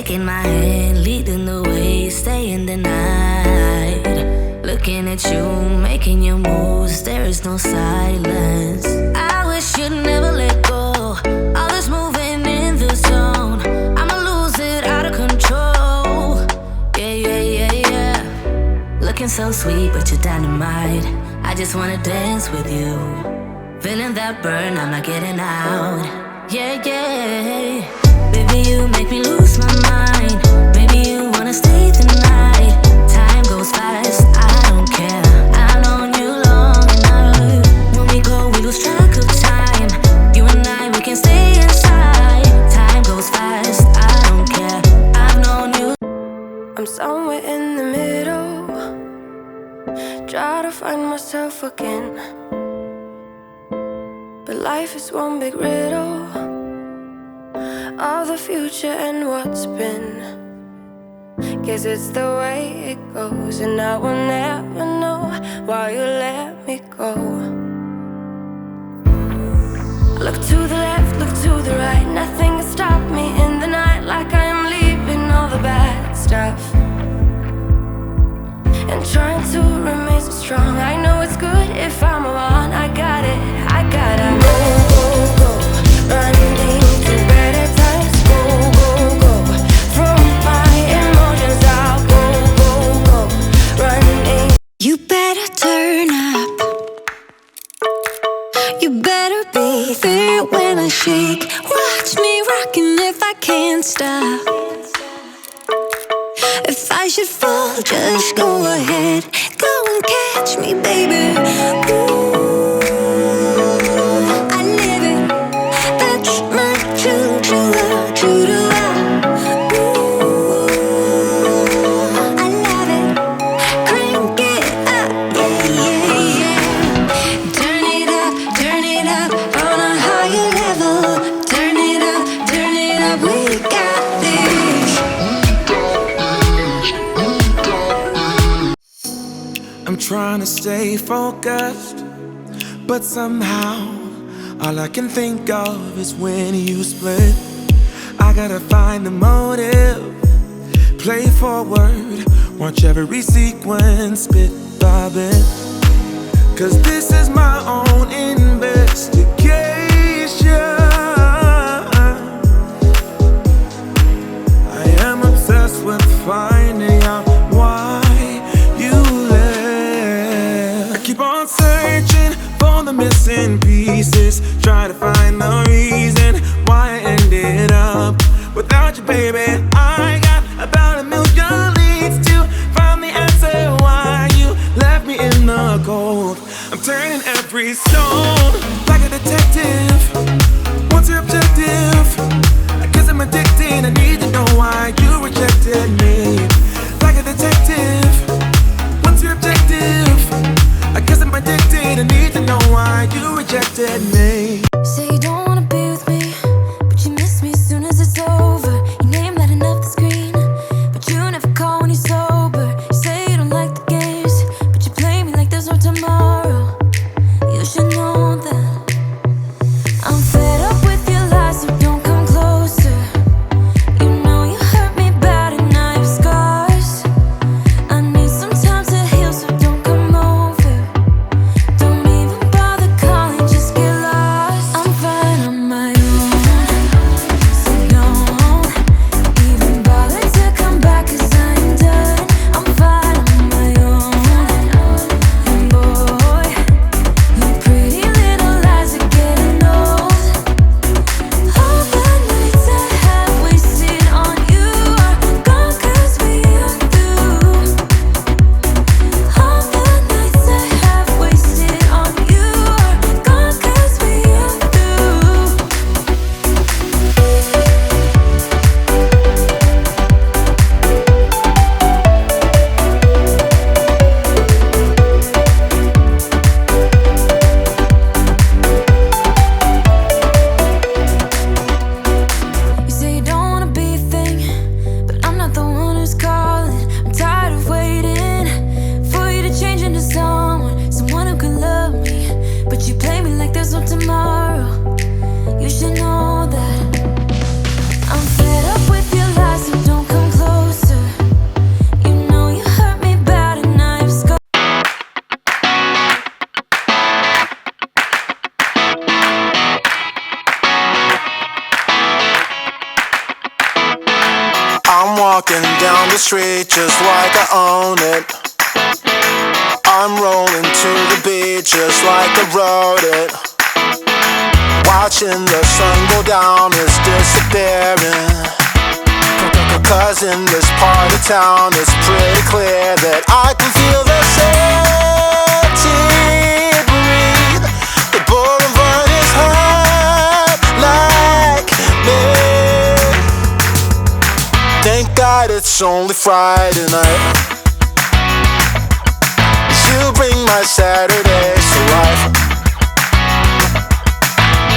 taking my hand, leading the way, staying the night. Looking at you, making your moves, there is no silence. I wish you'd never let go. All this moving in the zone, I'ma lose it out of control. Yeah. Looking so sweet, but you're dynamite. I just wanna dance with you. Feeling that burn, I'm not getting out. Yeah. Baby, you make me lose my mind. Maybe you wanna stay the night. Time goes fast, I don't care. I've known you long enough. When we go, we lose track of time. You and I, we can stay inside. Time goes fast, I don't care. I've known you. I'm somewhere in the middle. Try to find myself again. But life is one big riddle of the future and what's been. Guess it's the way it goes, and I will never know why you let me go. Look to the left, look to the right. Nothing can stop me in the night, like I am leaving all the bad stuff and trying to remain so strong. I know it's good if I'm alone. I got it, I gotta go, running to better times. Go, from my emotions I'll go, running. You better turn up. You better be there when I shake. Watch me rocking if I can't stop. If I should fall, just go ahead. Go and catch me, baby. Ooh, I live it. That's my true love. Ooh, I love it. Crank it up, yeah. Turn it up on a higher level. Turn it up, we got this. I'm trying to stay focused, but somehow all I can think of is when you split. I gotta find the motive, play forward, watch every sequence bit by bit. Cause this is my own investigation. I am obsessed with finding out why you left. I keep on searching for the missing pieces, try to find the reason why I ended up without you, baby. I got about a million leads to find the answer why you left me in the cold. I'm turning every stone like a detective. What's your objective? I guess I'm addicted. I need to know why you rejected me. Like a detective. What's your objective? I guess I'm addicted. I need to know why you rejected me. Say you don't wanna be with me, but you miss me as soon as it's over. Your name lighting up the screen, but you never call when you're sober. You say you don't like the games, but you play me like there's no tomorrow. You should know that I'm fed up with your lies, so don't come closer. You know you hurt me bad and I have scars. I need some time to heal, so don't come over. Don't even bother calling, just get lost. I'm fine on my own, so don't even bother to come back, cause I am done. I'm fine on my own, and boy, your pretty little lies are getting old. All the nights I have wasted on you are gone, cause we are through. All the nights I have wasted on you are gone, cause we are through. You say you don't wanna be a thing, but I'm not the one who's calling. I'm tired of waiting for you to change into someone who can love me, but you play me like there's no tomorrow. You should know that I'm fed up with your lies, so don't walking down the street just like I own it. I'm rolling to the beat just like I wrote it. Watching the sun go down is disappearing. Cause in this part of town it's pretty clear that I can feel the city breathe. The boulevard is hot like me. Thank God it's only Friday night. You bring my Saturdays to life.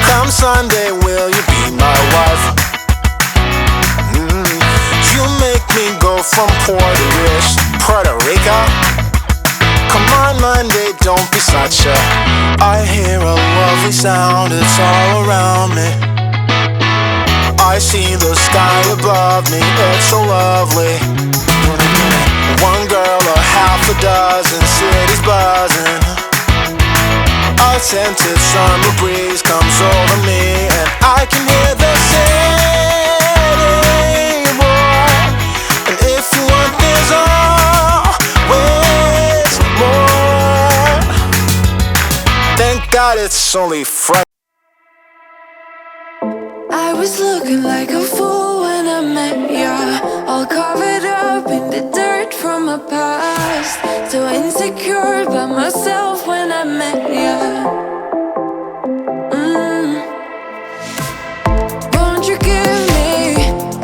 Come Sunday, will you be my wife? You make me go from Puerto Rico. Come on Monday, don't be such a. I hear a lovely sound, it's all around me. I see the sky above me, it's so lovely. One girl, a half a dozen cities buzzing. A scented summer breeze comes over me, and I can hear the city roar. And if you want, there's always more. Thank God it's only Friday. I was looking like a fool when I met ya, all covered up in the dirt from my past. So insecure by myself when I met ya. Won't you give me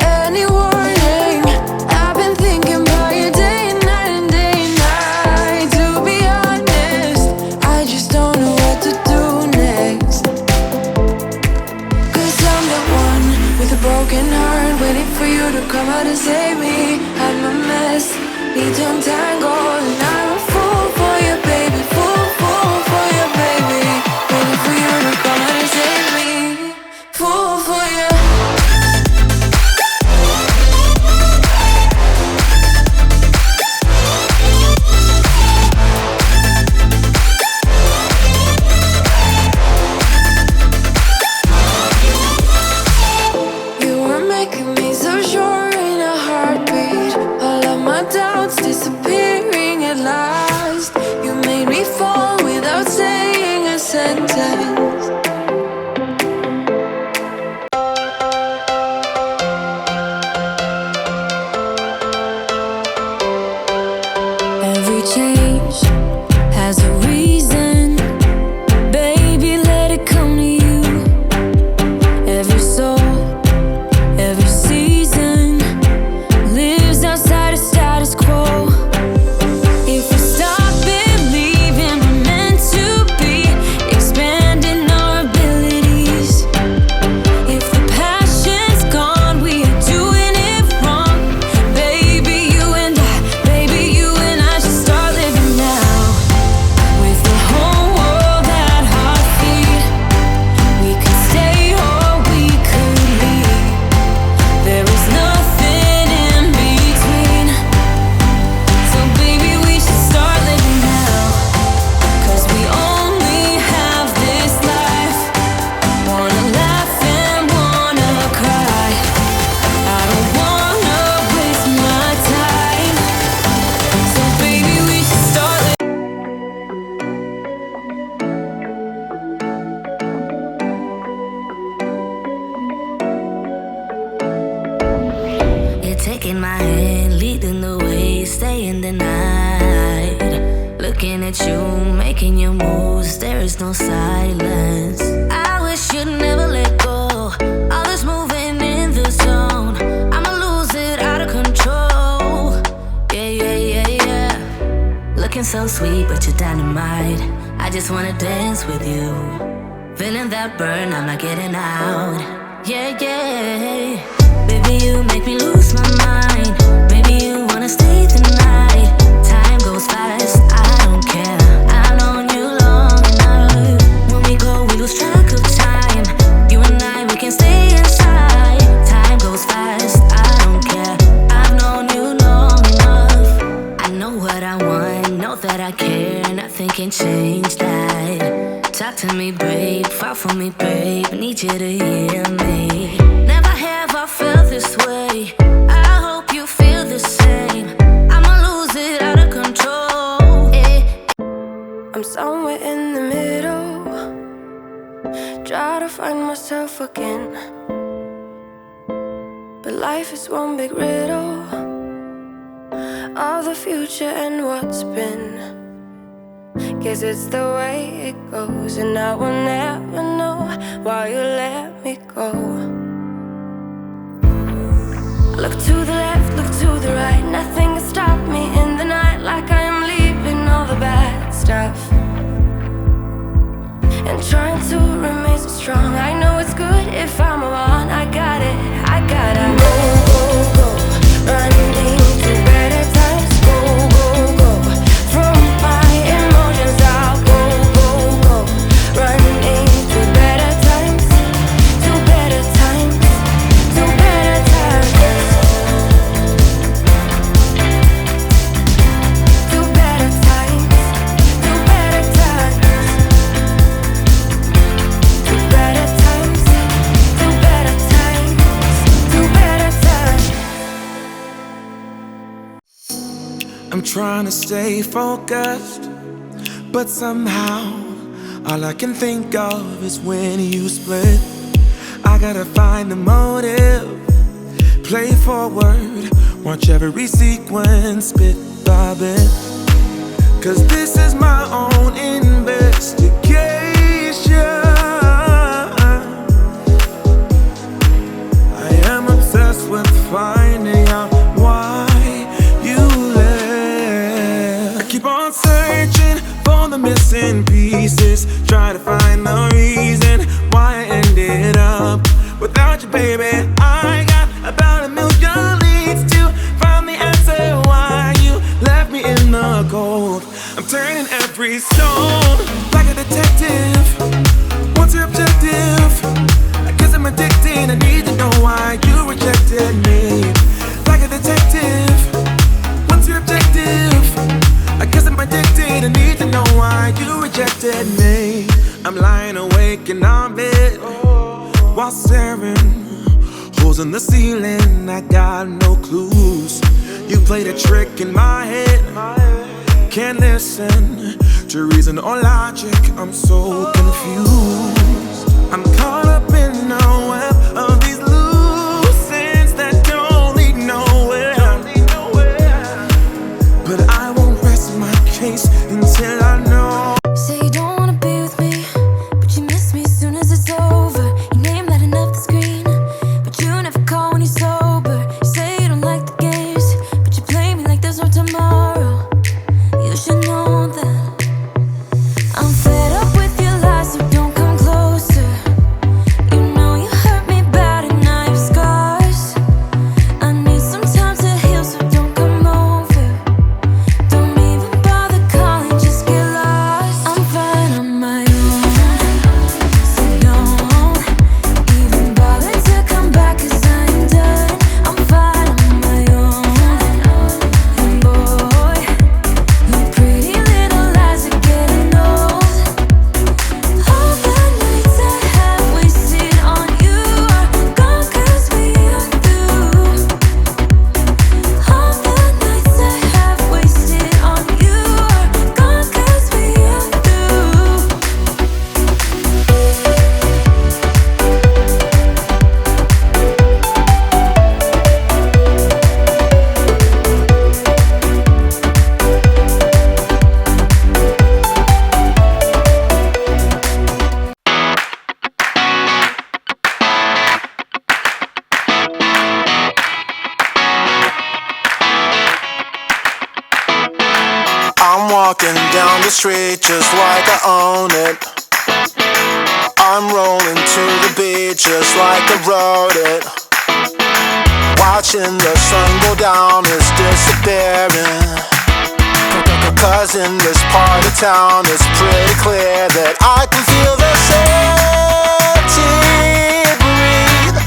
any warning? I've been thinking about you day and night and day and night. To be honest, I just don't know what to do next. Cause I'm the one with a broken heart, waiting for you to come out and save me. I'm a mess, need to untangle, and I'm a fool for you, baby. Fool for you, baby. Waiting for you to come out and save me. Fool for you. You were making me so sure in a heartbeat. All of my doubts disappearing at last. You made me fall without saying a sentence. Every change has a reason. Baby, let it come to you. Every soul, every season lives outside of status quo. If we stop believing we're meant to be, expanding our abilities. If the passion's gone, we are doing it wrong. Baby, you and I should start living now. With the whole world at our feet, we could stay or we could leave. There is nothing in between. So baby, we should start living now. Cause we only have this life. Wanna laugh and wanna cry. I don't wanna waste my time. So baby, we should start living. You're taking my hand, leading the way, staying the night. Looking at you, making your moves, there is no silence. I wish you'd never let go. All this moving in the zone, I'ma lose it out of control. Yeah. Looking so sweet, but you're dynamite. I just wanna dance with you. Feeling that burn, I'm not getting out. Yeah. Baby, you make me lose my mind. Maybe you wanna stay the night. Time goes fast, I don't care. I've known you long enough. When we go, we lose track of time. You and I, we can stay inside. Time goes fast, I don't care. I've known you long enough. I know what I want, know that I care. Nothing can change that. Talk to me, babe, fall for me, babe. Need you to hear me. Never have I felt this way. I hope you feel I'm somewhere in the middle, try to find myself again. But life is one big riddle of the future and what's been. Guess it's the way it goes, and I will never know why you let me go. Look to the left, look to the right, nothing can stop me in the night, like I am leaving all the bad stuff and trying to remain so strong. I know it's good if I'm alone. I got it, I gotta go, go, go, running to better times. Go, go, go, from my emotions I'll go, go, go, running to better times, to better times, to better times, to better times, to better times. I'm trying to stay focused, but somehow all I can think of is when you split. I gotta find the motive, play forward, watch every sequence bit by bit. Cause this is my own investigation. I am obsessed with finding out why you left. I keep on searching for the missing pieces, try to find the reason why I ended up without you, baby. I got about a million leads to find the answer why you left me in the cold. I'm turning every stone like a detective. What's your objective? I guess I'm addicted. I need to know why you rejected me. Like a detective. What's your objective? I guess I'm addicted. I need to know why you rejected me. I'm lying awake in our bed while staring holes in the ceiling. I got no clues. You played a trick in my head. Can't listen to reason or logic. I'm so confused. I'm caught up in a web of these loose ends that don't lead nowhere. But I won't rest my case until I know. Say you don't wanna be with me, but you miss me as soon as it's over. Your name lighting up the screen, but you never call when you're sober. You say you don't like the games, but you play me like there's no tomorrow. You should know that I'm fed up with your lies, so don't come closer. You know you hurt me bad and I have scars. I need some time to heal, so don't come over. Don't even bother calling, just get lost. I'm fine on my own, so don't even bother to come back, 'cause I'm done. I'm fine on my own, and boy, your pretty little lies are getting old. All the nights I have wasted on you are gone, 'cause we are through. All the nights I have wasted on you are gone, 'cause we are through. I'm walking down the street just like I own it. I'm rolling to the beat just like I wrote it. Watching the sun go down is disappearing. 'Cause in this part of town it's pretty clear that I can feel the city breathe.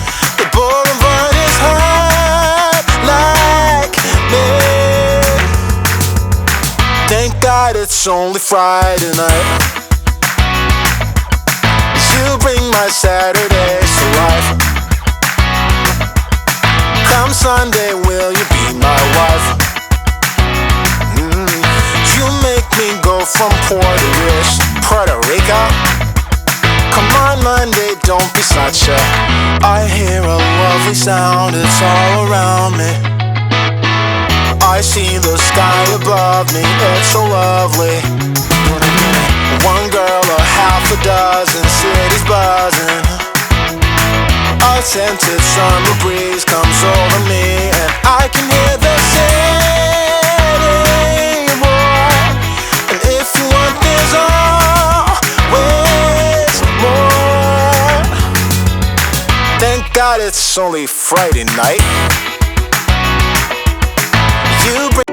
The boulevard is hot like me. Thank God it's only Friday night. You bring my Saturdays to life. Come Sunday, will you be my wife? You make me go from poor to don't be such a. I hear a lovely sound, it's all around me. I see the sky above me, it's so lovely. One girl, a half a dozen, cities buzzing. A scented summer breeze comes over me, and I can hear the city roar. And if you want, there's always more. Thank God it's only Friday night. You bring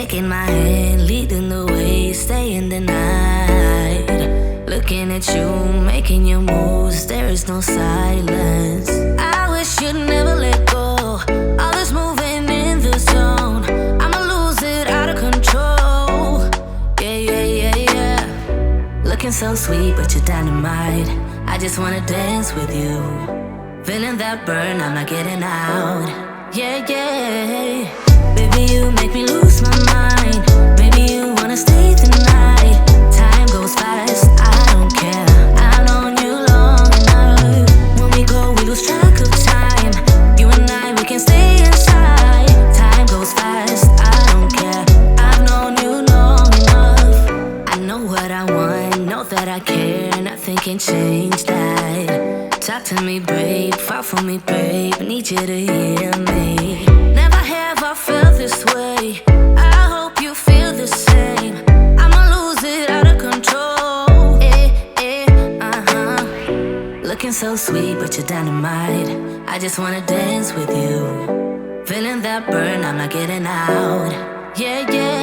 Taking my hand, leading the way, staying the night. Looking at you, making your moves, there is no silence. I wish you'd never let go. All this moving in the zone, I'ma lose it out of control. Yeah. Looking so sweet, but you're dynamite. I just wanna dance with you. Feeling that burn, I'm not getting out. Yeah. Baby, you make me lose my mind. Maybe you wanna stay the night. Time goes fast, I don't care. I've known you long enough. When we go, we lose track of time. You and I, we can stay inside. Time goes fast, I don't care. I've known you long enough. I know what I want, know that I care. Nothing can change that. Talk to me, babe, fall for me, babe. Need you to hear me. Never have I felt this way. I hope you feel the same. I'ma lose it out of control. Looking so sweet, but you're dynamite. I just wanna dance with you. Feeling that burn, I'm not getting out. Yeah.